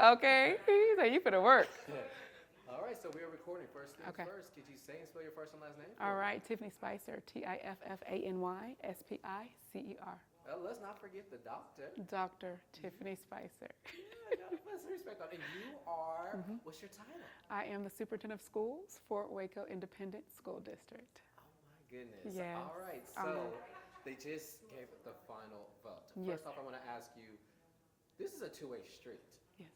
Okay. So you finna work. All right, so we are recording. First things first, could you say and spell your first and last name? All right, Tiffany Spicer, TiffanySpicer. Let's not forget the doctor. Dr. Tiffany Spicer. Yeah, gotta put some respect on it. And you are, what's your title? I am the Superintendent of Schools for Waco Independent School District. Oh my goodness. Yes. All right, so they just gave the final vote. First off, I want to ask you, this is a two-way street. Yes.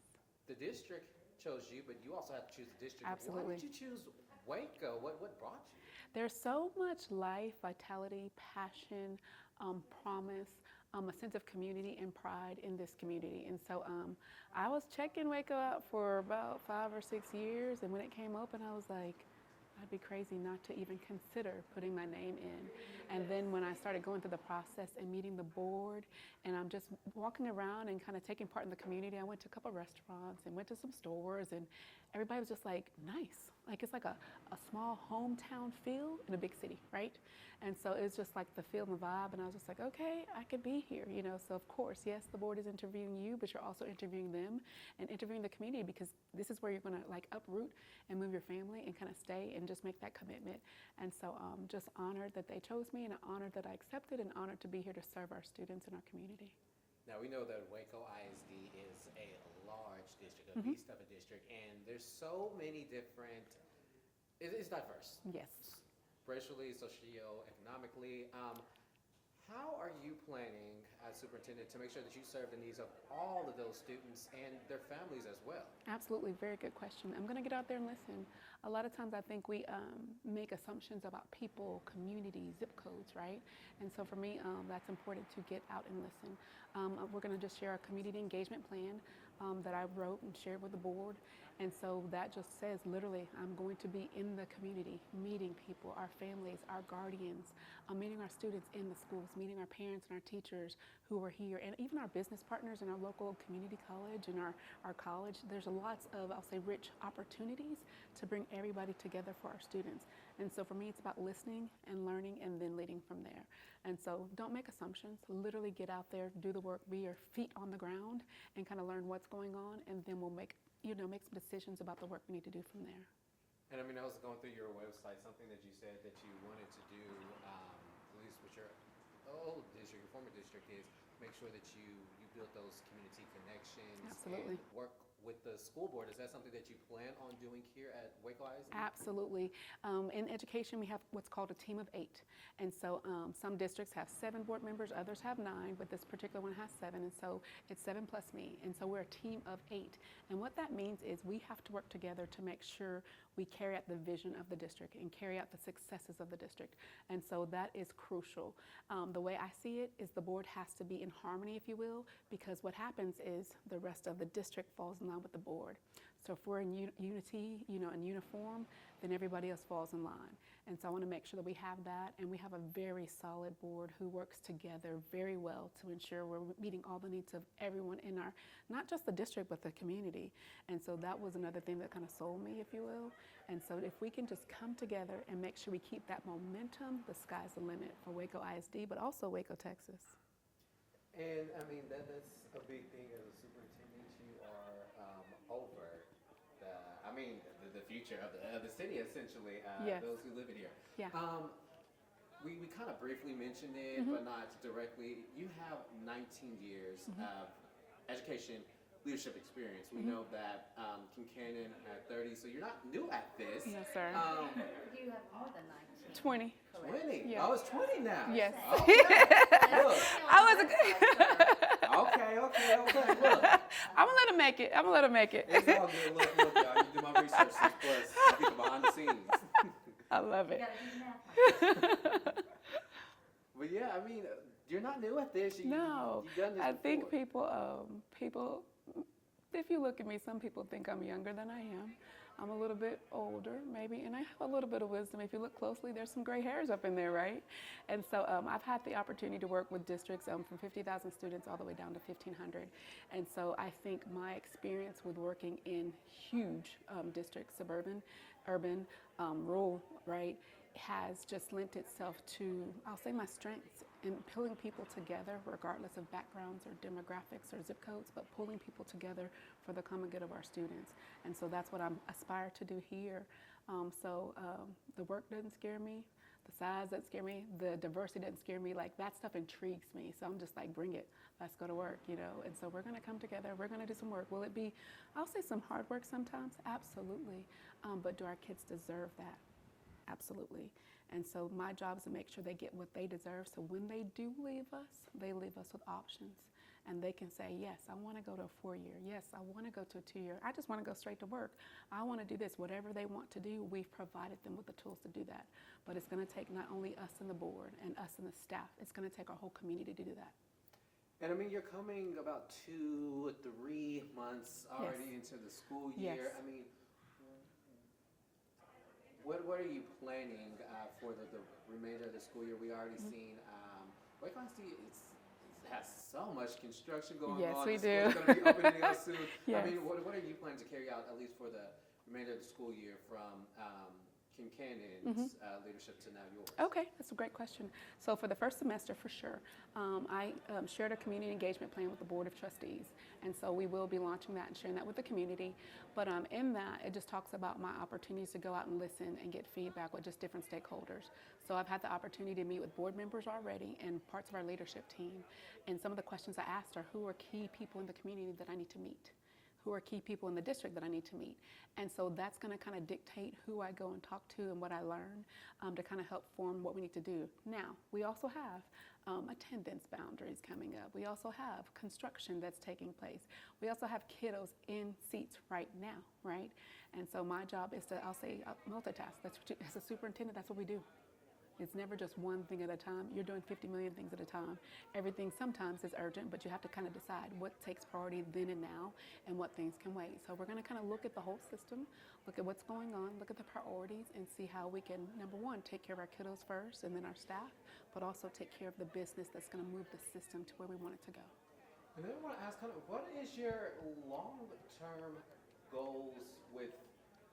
The district chose you, but you also have to choose the district. Absolutely. Why did you choose Waco? What brought you? There's so much life, vitality, passion, promise, a sense of community and pride in this community. And so I was checking Waco out for about 5 or 6 years, and when it came open, I was like, I'd be crazy not to even consider putting my name in. And then when I started going through the process and meeting the board, and I'm just walking around and kind of taking part in the community, I went to a couple of restaurants and went to some stores, and everybody was just like, nice. Like it's like a small hometown feel in a big city, right? And so it was just like the feel and the vibe, and I was just like, okay, I could be here, you know? So of course, yes, the board is interviewing you, but you're also interviewing them and interviewing the community, because this is where you're gonna like uproot and move your family and kind of stay and just make that commitment. And so just honored that they chose me, and honored that I accepted, and honored to be here to serve our students and our community. Now we know that Waco ISD is a large district, a beast of a district, and there's so many different, it's diverse. Yes. Racially, socioeconomically. How are you planning as superintendent to make sure that you serve the needs of all of those students and their families as well? Absolutely, very good question. I'm going to get out there and listen. A lot of times I think we make assumptions about people, communities, zip codes, right? And so for me, that's important to get out and listen. We're going to just share a community engagement plan that I wrote and shared with the board. And so that just says, literally, I'm going to be in the community, meeting people, our families, our guardians, meeting our students in the schools, meeting our parents and our teachers who are here, and even our business partners in our local community college and our college. There's lots of, I'll say, rich opportunities to bring everybody together for our students. And so for me, it's about listening and learning and then leading from there. And so don't make assumptions. Literally get out there, do the work, be your feet on the ground, and kind of learn what's going on, and then we'll make some decisions about the work we need to do from there. And I mean, I was going through your website, something that you said that you wanted to do, at least with your old district, your former district, is make sure that you build those community connections. Absolutely. And work with the school board. Is that something that you plan on doing here at Waco ISD? Absolutely. In education, we have what's called a team of 8. And so some districts have 7 board members, others have 9, but this particular one has 7. And so it's 7 plus me. And so we're a team of 8. And what that means is we have to work together to make sure we carry out the vision of the district and carry out the successes of the district. And so that is crucial. The way I see it is the board has to be in harmony, if you will, because what happens is the rest of the district falls in line with the board. So if we're in unity, in uniform, then everybody else falls in line. And so I want to make sure that we have that, and we have a very solid board who works together very well to ensure we're meeting all the needs of everyone in our, not just the district, but the community. And so that was another thing that kind of sold me, if you will. And so if we can just come together and make sure we keep that momentum, the sky's the limit for Waco ISD, but also Waco, Texas. And I mean, that's a big thing as a superintendent. You are over the future of the city, essentially, yes. Those who live in here. Yeah. We kind of briefly mentioned it, but not directly. You have 19 years of education leadership experience. We know that Kincannon had 30, so you're not new at this. Yes, sir. You have more than 19. 20. 20? Yes. Oh, it's 20 now? Yes. Okay. Look. I was Okay. Look. I'm gonna let him make it. It's all good. Look, y'all. You do my research, plus people behind the scenes. I love it. You gotta do math. But yeah, I mean, you're not new at this. No, you've done this I think before. people, if you look at me, some people think I'm younger than I am. I'm a little bit older, maybe, and I have a little bit of wisdom. If you look closely, there's some gray hairs up in there, right? And so I've had the opportunity to work with districts from 50,000 students all the way down to 1,500. And so I think my experience with working in huge districts, suburban, urban, rural, right, has just lent itself to, I'll say, my strengths and pulling people together regardless of backgrounds or demographics or zip codes, but pulling people together for the common good of our students. And so that's what I aspire to do here. The work doesn't scare me, the size doesn't scare me, the diversity doesn't scare me. Like, that stuff intrigues me. So I'm just like, bring it, let's go to work, you know. And so we're gonna come together, we're gonna do some work. Will it be, I'll say some hard work sometimes, absolutely. But do our kids deserve that? Absolutely. And so my job is to make sure they get what they deserve. So when they do leave us, they leave us with options. And they can say, yes, I want to go to a 4-year. Yes, I want to go to a 2-year. I just want to go straight to work. I want to do this. Whatever they want to do, we've provided them with the tools to do that. But it's going to take not only us and the board and us and the staff. It's going to take our whole community to do that. And I mean, you're coming about 2 or 3 months already into the school year. Yes. I mean, what are you planning for the remainder of the school year? We already seen Waco ISD has so much construction going Yes, on. we The do. school's going to be opening up soon. Yes. I mean, what are you planning to carry out, at least for the remainder of the school year, from Kincannon's leadership to now yours? Okay, that's a great question. So for the first semester, for sure, I shared a community engagement plan with the Board of Trustees. And so we will be launching that and sharing that with the community. But in that, it just talks about my opportunities to go out and listen and get feedback with just different stakeholders. So I've had the opportunity to meet with board members already and parts of our leadership team. And some of the questions I asked are, who are key people in the community that I need to meet? Who are key people in the district that I need to meet? And so that's going to kind of dictate who I go and talk to and what I learn to kind of help form what we need to do. Now, we also have attendance boundaries coming up. We also have construction that's taking place. We also have kiddos in seats right now, right? And so my job is to, I'll say, multitask. That's what as a superintendent, that's what we do. It's never just one thing at a time. You're doing 50 million things at a time. Everything sometimes is urgent, but you have to kind of decide what takes priority then and now and what things can wait. So we're going to kind of look at the whole system, look at what's going on, look at the priorities, and see how we can, number one, take care of our kiddos first and then our staff, but also take care of the business that's going to move the system to where we want it to go. And then I want to ask, kind of, what is your long-term goals with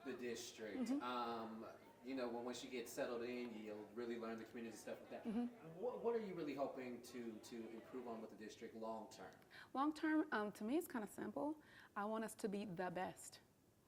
the district? You know, when once you get settled in, you'll really learn the community, stuff like that. What are you really hoping to improve on with the district long term? Long term, to me, it's kind of simple. I want us to be the best.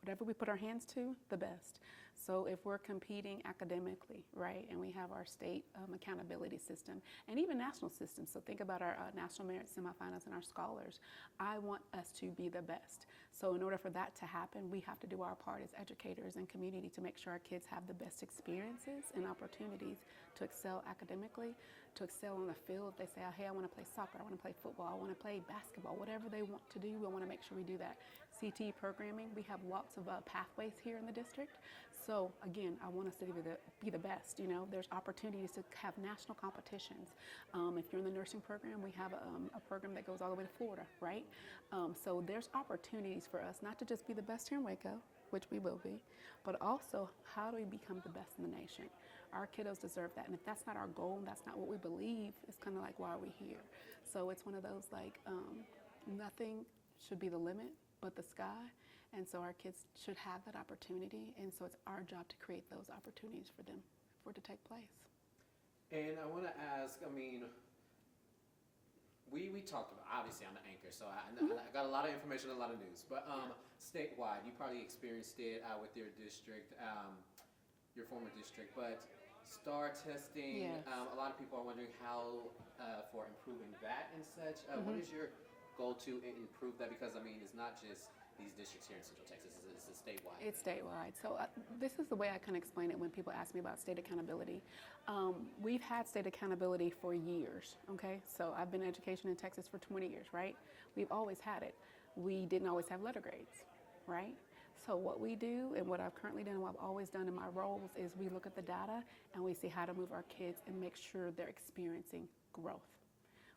Whatever we put our hands to, the best. So if we're competing academically, right, and we have our state accountability system and even national systems, so think about our national merit semifinals and our scholars, I want us to be the best. So in order for that to happen, we have to do our part as educators and community to make sure our kids have the best experiences and opportunities to excel academically, to excel on the field. If they say, oh, hey, I want to play soccer, I want to play football, I want to play basketball, whatever they want to do, we want to make sure we do that. CTE programming, we have lots of pathways here in the district. So again, I want us to be the best. You know, there's opportunities to have national competitions. If you're in the nursing program, we have a program that goes all the way to Florida, right? So there's opportunities for us not to just be the best here in Waco, which we will be, but also how do we become the best in the nation? Our kiddos deserve that. And if that's not our goal, and that's not what we believe, it's kind of like, why are we here? So it's one of those like, nothing should be the limit but the sky. And so our kids should have that opportunity. And so it's our job to create those opportunities for them for it to take place. And I want to ask, I mean, we talked about, obviously I'm the anchor, so I got a lot of information, a lot of news. But statewide, you probably experienced it with your district, your former district. But STAR testing, Yes. A lot of people are wondering how for improving that and such. What is your goal to improve that? Because, I mean, it's not just these districts here in Central Texas, it's a statewide. It's statewide. So this is the way I can explain it when people ask me about state accountability. We've had state accountability for years, okay? So I've been in education in Texas for 20 years, right? We've always had it. We didn't always have letter grades, right? So what we do and what I've currently done and what I've always done in my roles is we look at the data and we see how to move our kids and make sure they're experiencing growth.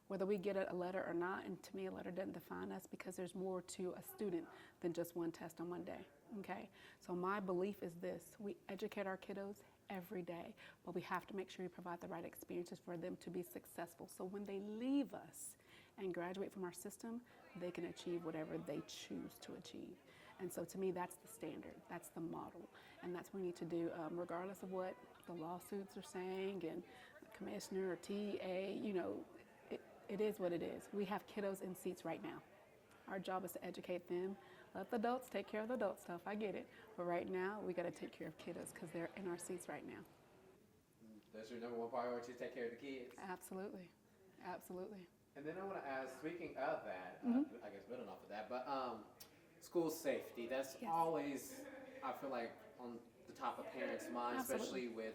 Whether we get a letter or not, and to me a letter doesn't define us because there's more to a student than just one test on one day, okay? So my belief is this: we educate our kiddos every day, but we have to make sure we provide the right experiences for them to be successful. So when they leave us and graduate from our system, they can achieve whatever they choose to achieve. And so to me, that's the standard, that's the model, and that's what we need to do regardless of what the lawsuits are saying and commissioner or TA, it is what it is. We have kiddos in seats right now. Our job is to educate them. Let the adults take care of the adult stuff. I get it. But right now, we got to take care of kiddos because they're in our seats right now. That's your number one priority, to take care of the kids? Absolutely. Absolutely. And then I want to ask, speaking of that, I guess building off of that, but school safety, that's Yes. always, I feel like, on the top of parents' minds, Absolutely. especially with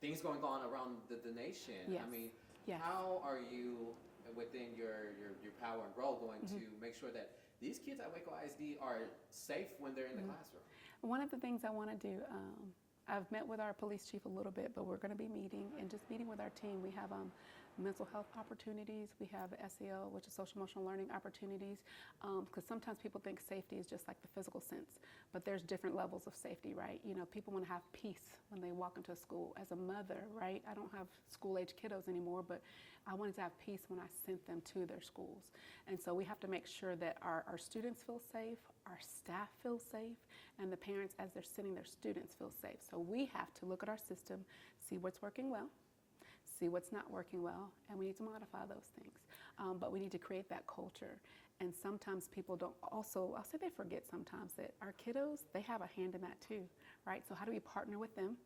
things going on around the nation. Yes. I mean, Yes. how are you, within your power and role, going to make sure that these kids at Waco ISD are safe when they're in the classroom? One of the things I want to do, I've met with our police chief a little bit, but we're going to be meeting and just meeting with our team. We have mental health opportunities. We have SEL, which is social emotional learning opportunities, because sometimes people think safety is just like the physical sense, but there's different levels of safety, right? People want to have peace when they walk into a school. As a mother, right, I don't have school-age kiddos anymore, but I wanted to have peace when I sent them to their schools. And so we have to make sure that our students feel safe, our staff feel safe, and the parents, as they're sending their students, feel safe. So we have to look at our system, see what's working well, see what's not working well, and we need to modify those things. But we need to create that culture. And sometimes people don't also, I'll say they forget sometimes that our kiddos, they have a hand in that too, right? So how do we partner with them?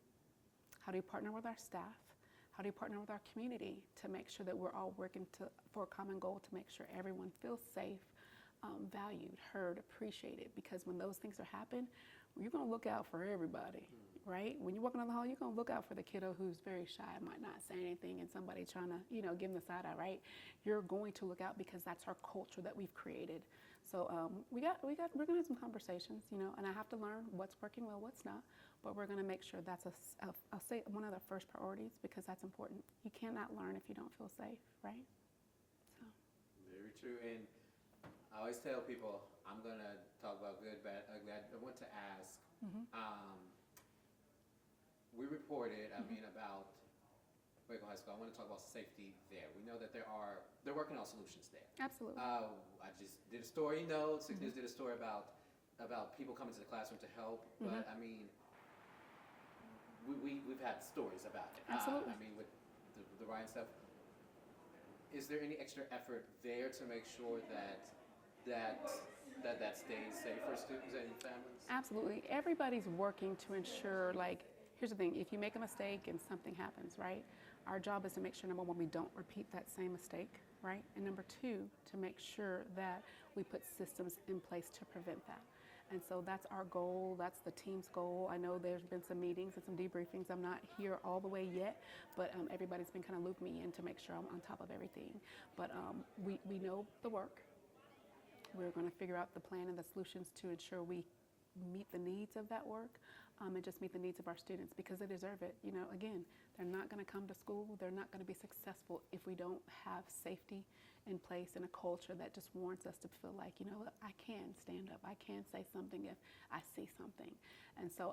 How do we partner with our staff? How do you partner with our community to make sure that we're all working for a common goal to make sure everyone feels safe, valued, heard, appreciated? Because when those things are happening, you're going to look out for everybody, right? When you're walking down the hall, you're going to look out for the kiddo who's very shy, might not say anything, and somebody trying to, give them the side eye, right? You're going to look out because that's our culture that we've created. So we're going to have some conversations, and I have to learn what's working well, what's not. But we're going to make sure that's I'll say one of the first priorities, because that's important. You cannot learn if you don't feel safe, right? So. Very true. And I always tell people, I'm going to talk about good, bad, ugly. I want to ask, we reported, about Waco High School. I want to talk about safety there. We know that they're working on solutions there. Absolutely. I just did a story, 6 News did a story about people coming to the classroom to help, but we've had stories about it. Absolutely. With the riot stuff. Is there any extra effort there to make sure that stays safe for students and families? Absolutely. Everybody's working to ensure, here's the thing, if you make a mistake and something happens, right? Our job is to make sure, number one, we don't repeat that same mistake, right? And number two, to make sure that we put systems in place to prevent that. And so that's our goal, that's the team's goal. I know there's been some meetings and some debriefings. I'm not here all the way yet, but everybody's been kind of looping me in to make sure I'm on top of everything. But we know the work. We're going to figure out the plan and the solutions to ensure we meet the needs of that work and just meet the needs of our students, because they deserve it. Again, they're not going to come to school. They're not going to be successful if we don't have safety in place and a culture that just warrants us to feel like, I can stand up. I can say something if I see something. And so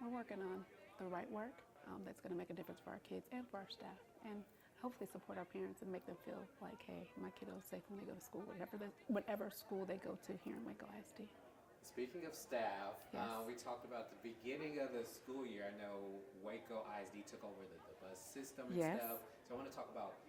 we're working on the right work that's going to make a difference for our kids and for our staff, and hopefully support our parents and make them feel like, hey, my kiddo's safe when they go to school, whatever school they go to here in Waco ISD. Speaking of staff, Yes. we talked about the beginning of the school year. I know Waco ISD took over the bus system and Yes. stuff. So I want to talk about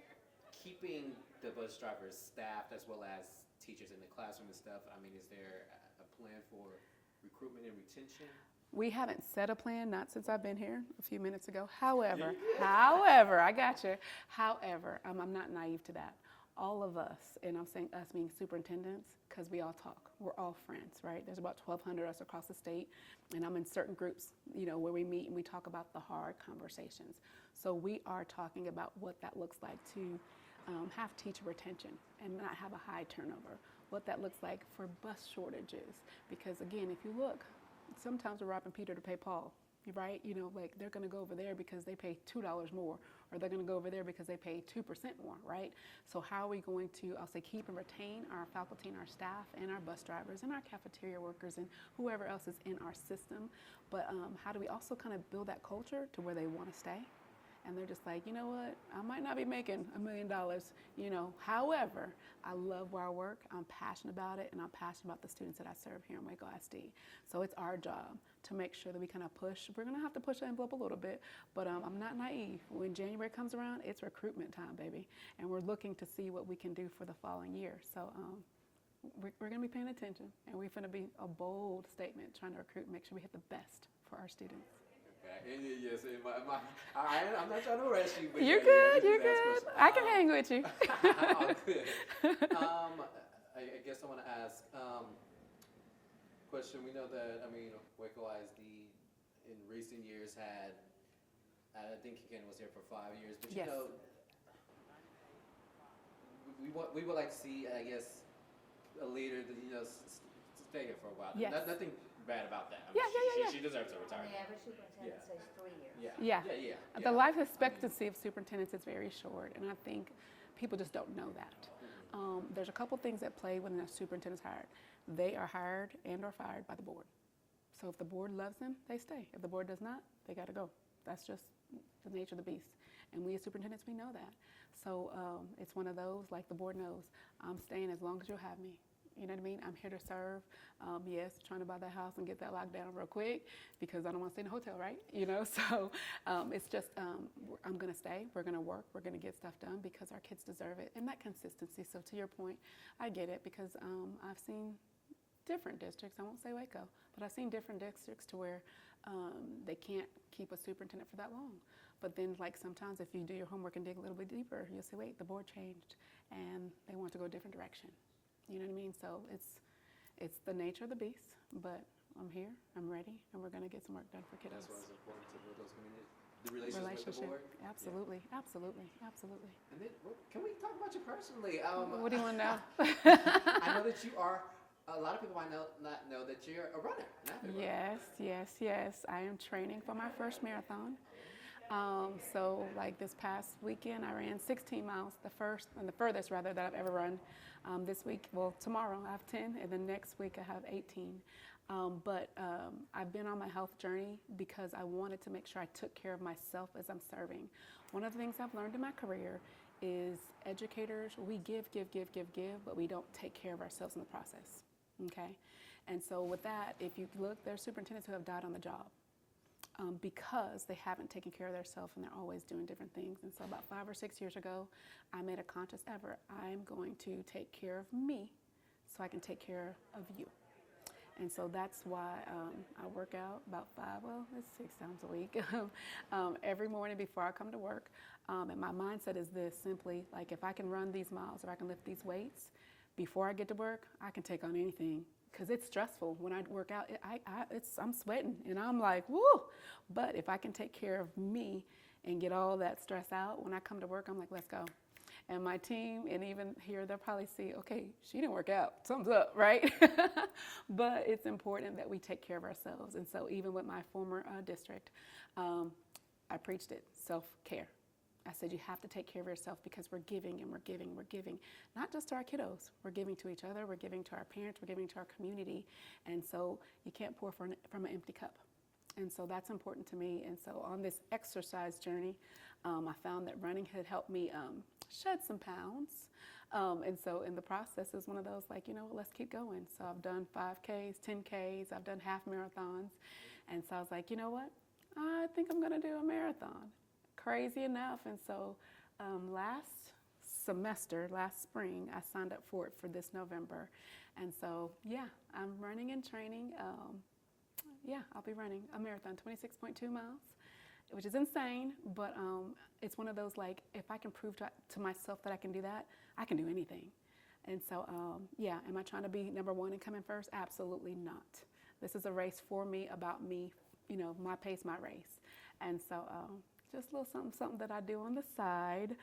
keeping the bus drivers staffed as well as teachers in the classroom and stuff. Is there a plan for recruitment and retention? We haven't set a plan, not since I've been here a few minutes ago. However, I got you. However, I'm not naive to that. All of us, and I'm saying us being superintendents, because we all talk. We're all friends, right? There's about 1,200 of us across the state, and I'm in certain groups, where we meet and we talk about the hard conversations. So we are talking about what that looks like to have teacher retention and not have a high turnover. What that looks like for bus shortages, because again, if you look, sometimes we're robbing Peter to pay Paul, right? They're going to go over there because they pay $2 more, or they're going to go over there because they pay 2% more, right? So how are we going to, keep and retain our faculty and our staff and our bus drivers and our cafeteria workers and whoever else is in our system? But how do we also kind of build that culture to where they want to stay and they're just like, you know what, I might not be making $1 million, however, I love where I work, I'm passionate about it, and I'm passionate about the students that I serve here in Waco ISD. So it's our job to make sure that we kind of push. We're going to have to push the envelope a little bit, but I'm not naive. When January comes around, it's recruitment time, baby, and we're looking to see what we can do for the following year. So we're going to be paying attention, and we're going to be a bold statement trying to recruit and make sure we hit the best for our students. Okay. And yes, I'm not trying to rush you. But You're good. You're good. I can hang with you. Oh, good. I guess I want to ask question. We know that Waco ISD in recent years had. I think Kincannon was here for 5 years, but Yes. We would like to see, I guess, a leader that stay here for a while. Yes. Nothing bad about that. Yeah. She deserves a The retirement. average superintendent says 3 years. Yeah. The life expectancy of superintendents is very short, and I think people just don't know that. There's a couple things at play when a superintendent's hired. They are hired and or fired by the board. So if the board loves them, they stay. If the board does not, they got to go. That's just the nature of the beast. And we as superintendents, we know that. So it's one of those, like the board knows, I'm staying as long as you'll have me. You know what I mean? I'm here to serve. Yes, trying to buy that house and get that locked down real quick because I don't want to stay in a hotel, right? So it's just, I'm going to stay. We're going to work. We're going to get stuff done because our kids deserve it. And that consistency. So to your point, I get it because I've seen different districts. I won't say Waco, but I've seen different districts to where they can't keep a superintendent for that long. But then, like, sometimes if you do your homework and dig a little bit deeper, you'll say, wait, the board changed and they want to go a different direction. You know what I mean? So it's the nature of the beast, but I'm here, I'm ready, and we're going to get some work done for kiddos. That's why it's important to build those the relationship with the board. Absolutely. Yeah. Absolutely. And then, can we talk about you personally? What do you want to know? I know that you are. A lot of people might not know that you're a runner. Yes. I am training for my first marathon. So like this past weekend, I ran 16 miles, the furthest rather that I've ever run. This week, tomorrow I have 10, and then next week I have 18. But I've been on my health journey because I wanted to make sure I took care of myself as I'm serving. One of the things I've learned in my career is educators, we give, but we don't take care of ourselves in the process, okay? And so with that, if you look, there's superintendents who have died on the job. Because they haven't taken care of themselves and they're always doing different things. And so about 5 or 6 years ago, I made a conscious effort. I'm going to take care of me so I can take care of you. And so that's why I work out about 6 times a week every morning before I come to work. And my mindset is this, simply, like if I can run these miles, if I can lift these weights before I get to work, I can take on anything. Because it's stressful when I work out. I'm sweating, and I'm like, woo! But if I can take care of me and get all that stress out, when I come to work, I'm like, let's go. And my team, and even here, they'll probably see, okay, she didn't work out. Something's up, right? But it's important that we take care of ourselves. And so even with my former district, I preached it, self-care. I said, you have to take care of yourself because we're giving and we're giving, not just to our kiddos. We're giving to each other, we're giving to our parents, we're giving to our community. And so you can't pour from an empty cup. And so that's important to me. And so on this exercise journey, I found that running had helped me shed some pounds. And so in the process is one of those, like, let's keep going. So I've done 5Ks, 10Ks, I've done half marathons. And so I was like, you know what? I think I'm going to do a marathon. Crazy enough. And so last spring, I signed up for it for this November. And so, I'm running and training. I'll be running a marathon, 26.2 miles, which is insane. But it's one of those, like, if I can prove to myself that I can do that, I can do anything. And so, am I trying to be number one and come in first? Absolutely not. This is a race for me, about me, my pace, my race. And so, just a little something that I do on the side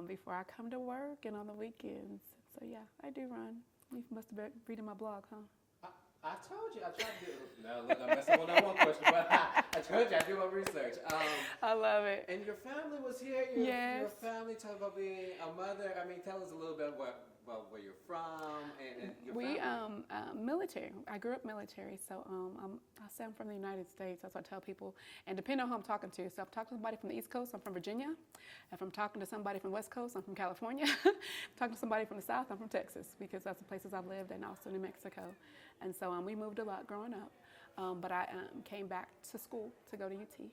before I come to work and on the weekends. So I do run. You must have been reading my blog, huh? I told you, I tried to do it. Now look, I'm messing up on that one question, but I told you I do my research. I love it. And your family was here. Yes. Your family, talk about being a mother. Tell us a little bit what about where you're from and your We family? military. I grew up military, so I say I'm from the United States. That's what I tell people. And depending on who I'm talking to, so if I'm talking to somebody from the East Coast, I'm from Virginia. If I'm talking to somebody from West Coast, I'm from California. If I'm talking to somebody from the South, I'm from Texas, because that's the places I've lived, and also New Mexico. And so we moved a lot growing up. But I came back to school to go to UT.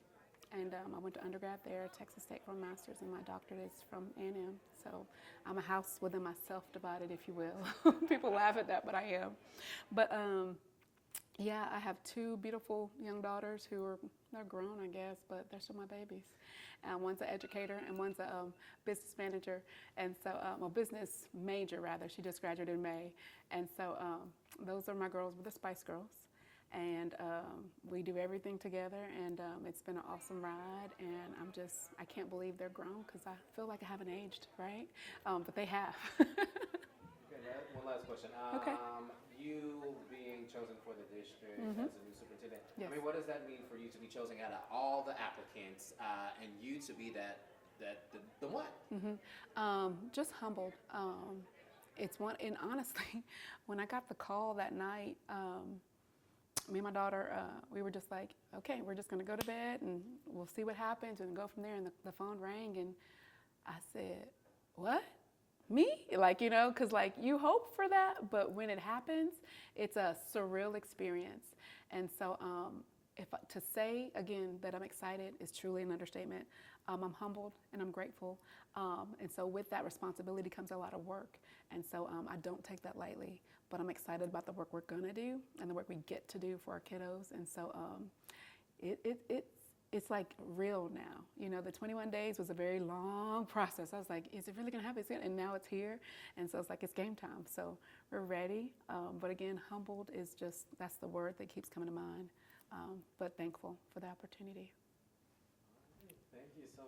And I went to undergrad there, Texas State for a master's, and my doctorate is from A&M. So I'm a house within myself divided, if you will. People laugh at that, but I am. But yeah, I have two beautiful young daughters they're grown, I guess, but they're still my babies. One's an educator and one's a business manager, and so a business major rather. She just graduated in May, and so those are my girls. We're the Spice Girls. And we do everything together, and it's been an awesome ride, and I can't believe they're grown, because I feel like I haven't aged, right? But they have. Okay, one last question. Okay. You being chosen for the district as a new superintendent, Yes. I mean, what does that mean for you to be chosen out of all the applicants and you to be the one? Just humbled. It's one, and honestly, when I got the call that night, me and my daughter, we were just like, okay, we're just going to go to bed and we'll see what happens and go from there. And the phone rang, and I said, what? Me? Like, because like you hope for that, but when it happens, it's a surreal experience. And so to say again that I'm excited is truly an understatement. I'm humbled and I'm grateful. And so with that responsibility comes a lot of work. And so I don't take that lightly, but I'm excited about the work we're gonna do and the work we get to do for our kiddos. And so it's like real now. The 21 days was a very long process. I was like, is it really gonna happen? And now it's here. And so it's like, it's game time. So we're ready. But again, humbled is that's the word that keeps coming to mind. But thankful for the opportunity. Thank you so much.